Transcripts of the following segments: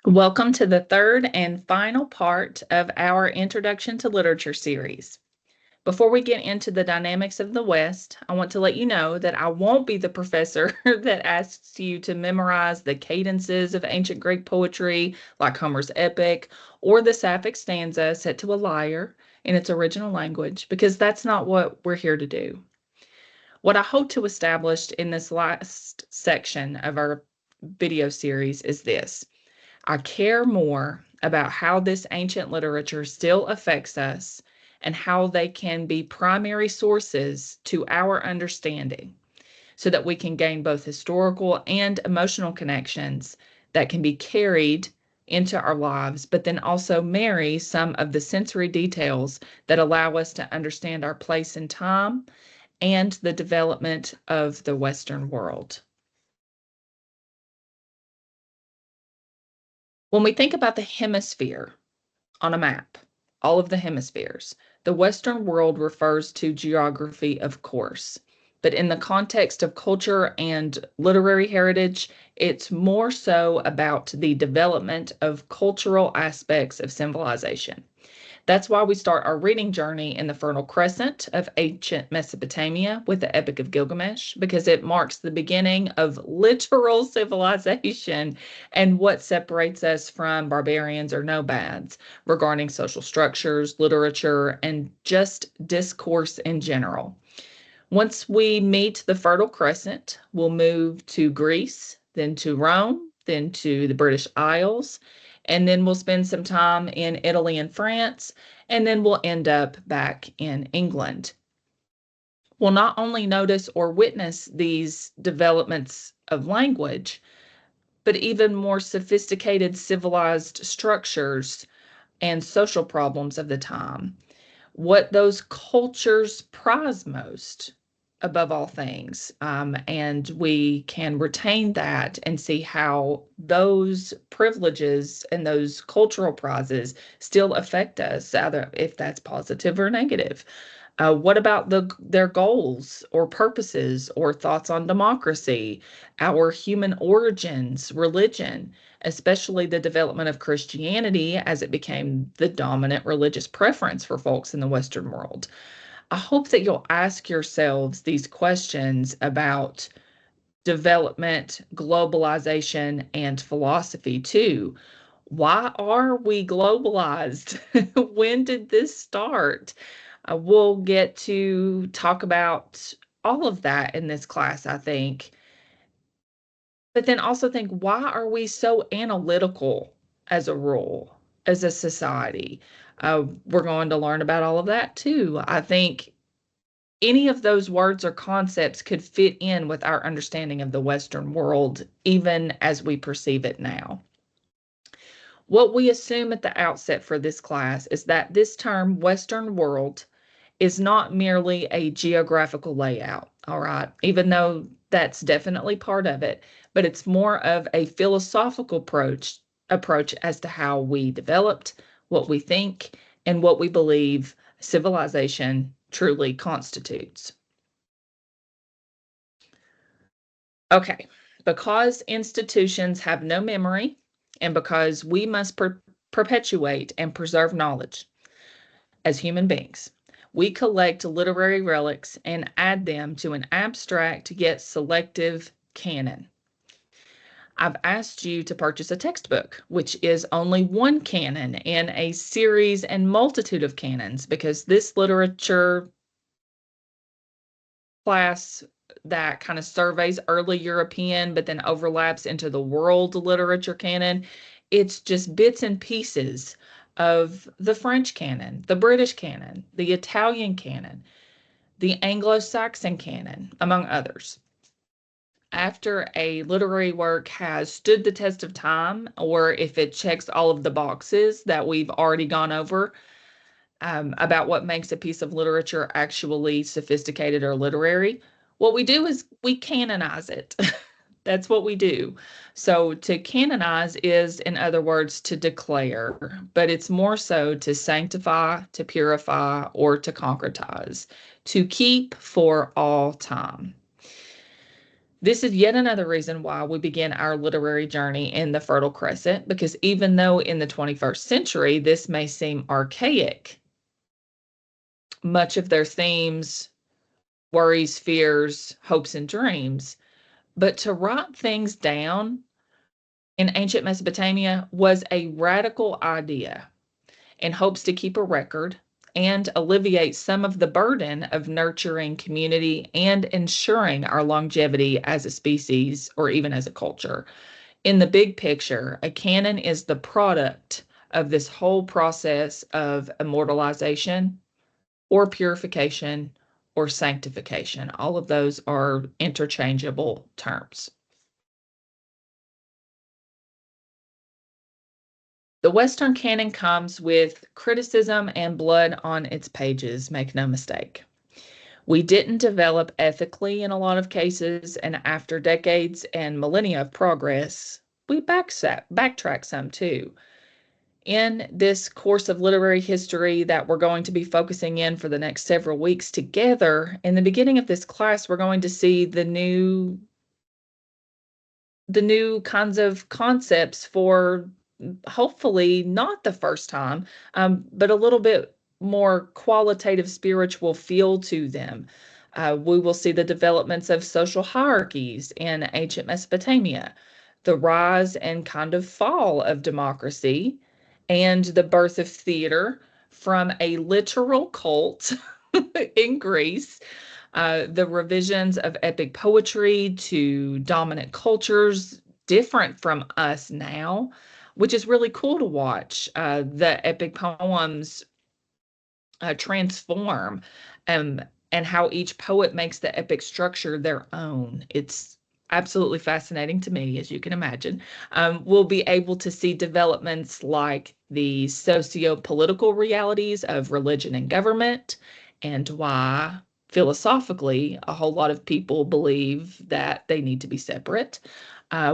Welcome to the third and final part of our Introduction to Literature series. Before we get into the dynamics of the West, I want to let you know that I won't be the professor that asks you to memorize the cadences of ancient Greek poetry, like Homer's epic, or the Sapphic stanza set to a lyre in its original language, because that's not what we're here to do. What I hope to establish in this last section of our video series is this. I care more about how this ancient literature still affects us and how they can be primary sources to our understanding so that we can gain both historical and emotional connections that can be carried into our lives, but then also marry some of the sensory details that allow us to understand our place in time and the development of the Western world. When we think about the hemisphere on a map, all of the hemispheres, the Western world refers to geography, of course. But in the context of culture and literary heritage, it's more so about the development of cultural aspects of civilization. That's why we start our reading journey in the Fertile Crescent of ancient Mesopotamia with the Epic of Gilgamesh, because it marks the beginning of literal civilization and what separates us from barbarians or nomads regarding social structures, literature, and just discourse in general. Once we meet the Fertile Crescent, we'll move to Greece, then to Rome, then to the British Isles, and then we'll spend some time in Italy and France, and then we'll end up back in England. We'll not only notice or witness these developments of language, but even more sophisticated civilized structures and social problems of the time. What those cultures prize most above all things. And we can retain that and see how those privileges and those cultural prizes still affect us, either if that's positive or negative. What about their goals or purposes or thoughts on democracy, our human origins, religion, especially the development of Christianity as it became the dominant religious preference for folks in the Western world? I hope that you'll ask yourselves these questions about development, globalization, and philosophy too. Why are we globalized? When did this start? We'll get to talk about all of that in this class, I think. But then also think, why are we so analytical as a rule, as a society? We're going to learn about all of that too. I think any of those words or concepts could fit in with our understanding of the Western world, even as we perceive it now. What we assume at the outset for this class is that this term, Western world, is not merely a geographical layout, all right, even though that's definitely part of it, but it's more of a philosophical approach as to how we developed, what we think, and what we believe civilization truly constitutes. Okay, because institutions have no memory and because we must perpetuate and preserve knowledge as human beings, we collect literary relics and add them to an abstract yet selective canon. I've asked you to purchase a textbook, which is only one canon in a series and multitude of canons, because this literature class that kind of surveys early European, but then overlaps into the world literature canon, it's just bits and pieces of the French canon, the British canon, the Italian canon, the Anglo-Saxon canon, among others. After a literary work has stood the test of time, or if it checks all of the boxes that we've already gone over about what makes a piece of literature actually sophisticated or literary, what we do is we canonize it. That's what we do. So to canonize is, in other words, to declare, but it's more so to sanctify, to purify, or to concretize, to keep for all time. This is yet another reason why we begin our literary journey in the Fertile Crescent, because even though in the 21st century this may seem archaic, much of their themes, worries, fears, hopes, and dreams, but to write things down in ancient Mesopotamia was a radical idea in hopes to keep a record and alleviate some of the burden of nurturing community and ensuring our longevity as a species or even as a culture. In the big picture, a canon is the product of this whole process of immortalization or purification or sanctification. All of those are interchangeable terms. The Western canon comes with criticism and blood on its pages, make no mistake. We didn't develop ethically in a lot of cases, and after decades and millennia of progress, we backtrack some too. In this course of literary history that we're going to be focusing in for the next several weeks together, in the beginning of this class, we're going to see the new kinds of concepts for hopefully not the first time, but a little bit more qualitative spiritual feel to them. We will see the developments of social hierarchies in ancient Mesopotamia, the rise and kind of fall of democracy, and the birth of theater from a literal cult in Greece, the revisions of epic poetry to dominant cultures different from us now, which is really cool to watch. The epic poems transform, um, and how each poet makes the epic structure their own. It's absolutely fascinating to me, as you can imagine. We'll be able to see developments like the socio-political realities of religion and government, and why philosophically a whole lot of people believe that they need to be separate.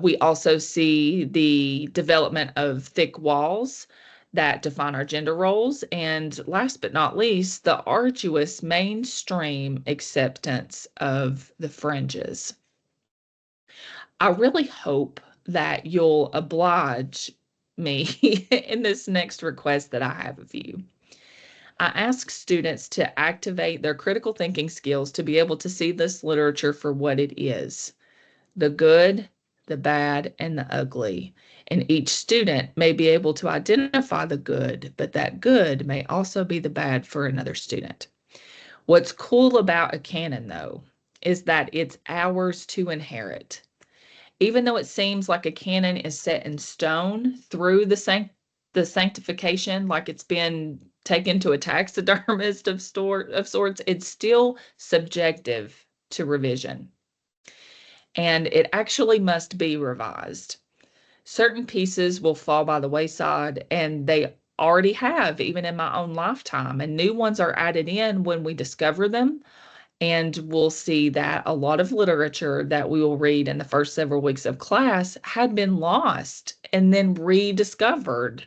We also see the development of thick walls that define our gender roles. And last but not least, the arduous mainstream acceptance of the fringes. I really hope that you'll oblige me in this next request that I have of you. I ask students to activate their critical thinking skills to be able to see this literature for what it is: the good, the bad, and the ugly. And each student may be able to identify the good, but that good may also be the bad for another student. What's cool about a canon, though, is that it's ours to inherit. Even though it seems like a canon is set in stone through the sanctification, like it's been taken to a taxidermist of sorts, it's still subjective to revision, and it actually must be revised. Certain pieces will fall by the wayside, and they already have, even in my own lifetime, and new ones are added in when we discover them. And we'll see that a lot of literature that we will read in the first several weeks of class had been lost and then rediscovered.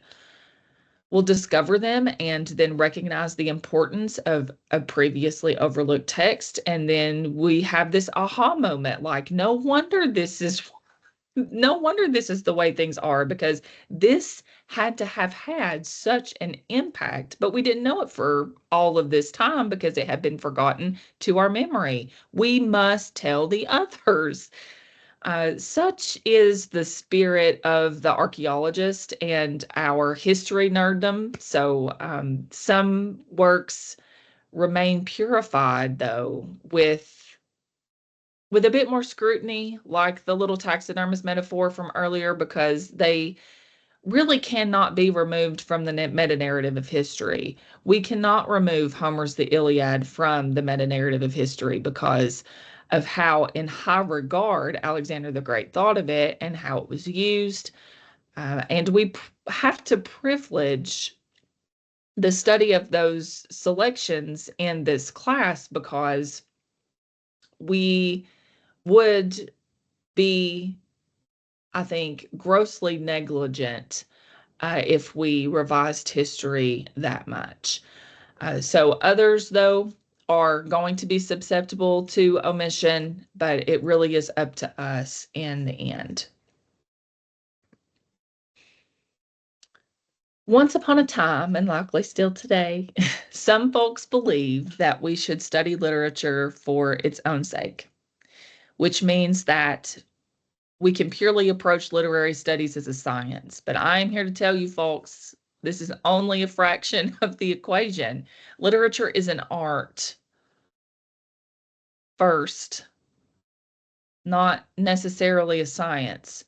We'll discover them and then recognize the importance of a previously overlooked text. And then we have this aha moment, like, no wonder this is the way things are, because this had to have had such an impact, but we didn't know it for all of this time because it had been forgotten to our memory. We must tell the others. Such is the spirit of the archaeologist and our history nerddom. So some works remain purified, though, with a bit more scrutiny, like the little taxidermist metaphor from earlier, because they really cannot be removed from the meta narrative of history. We cannot remove Homer's The Iliad from the meta narrative of history because of how, in high regard, Alexander the Great thought of it and how it was used. And we have to privilege the study of those selections in this class because we would be, I think, grossly negligent if we revised history that much. So others, though, are going to be susceptible to omission, but it really is up to us in the end. Once upon a time, and likely still today, some folks believe that we should study literature for its own sake, which means that we can purely approach literary studies as a science. But I am here to tell you folks, this is only a fraction of the equation. Literature is an art first, not necessarily a science.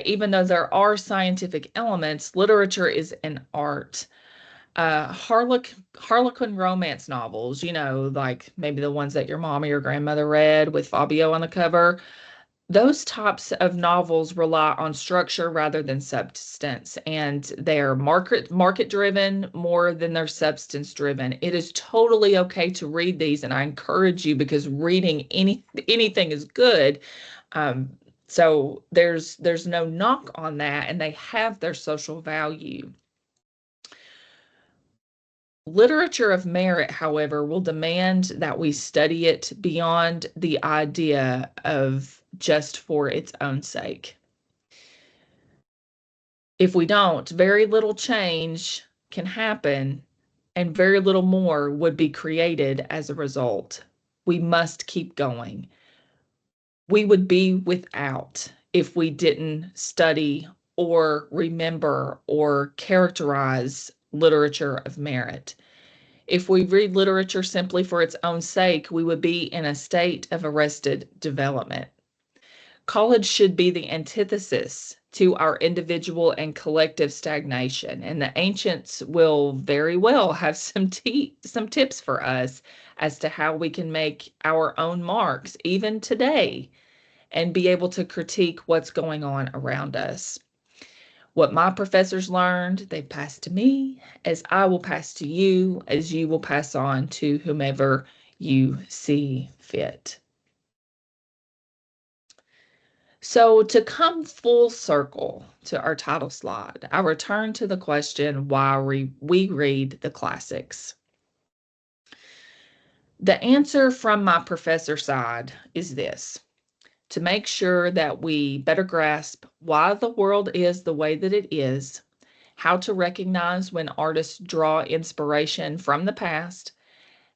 Even though there are scientific elements, literature is an art. Harlequin romance novels, like maybe the ones that your mom or your grandmother read with Fabio on the cover, those types of novels rely on structure rather than substance, and they're market driven more than they're substance driven. It is totally okay to read these, and I encourage you, because reading anything is good. So there's no knock on that, and they have their social value. Literature of merit, however, will demand that we study it beyond the idea of just for its own sake. If we don't, very little change can happen, and very little more would be created as a result. We must keep going. We would be without if we didn't study or remember or characterize literature of merit. If we read literature simply for its own sake, we would be in a state of arrested development. College should be the antithesis to our individual and collective stagnation, and the ancients will very well have some tips for us as to how we can make our own marks even today and be able to critique what's going on around us. What my professors learned, they passed to me, as I will pass to you, as you will pass on to whomever you see fit. So to come full circle to our title slide, I return to the question why we read the classics. The answer from my professor side is this: to make sure that we better grasp why the world is the way that it is, how to recognize when artists draw inspiration from the past,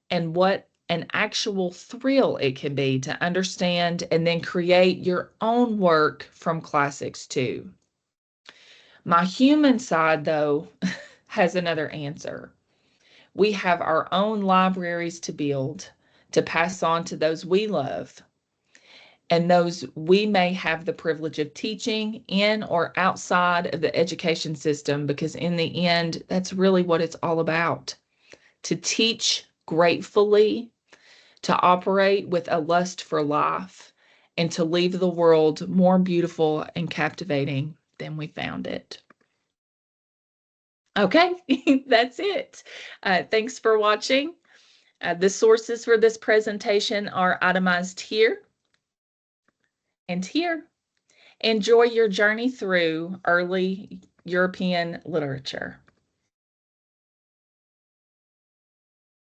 and what an actual thrill it can be to understand and then create your own work from classics too. My human side, though, has another answer. We have our own libraries to build, to pass on to those we love, and those we may have the privilege of teaching in or outside of the education system, because in the end, that's really what it's all about. To teach gratefully, to operate with a lust for life, and to leave the world more beautiful and captivating than we found it. Okay, that's it. Thanks for watching. The sources for this presentation are itemized here and here. Enjoy your journey through early European literature.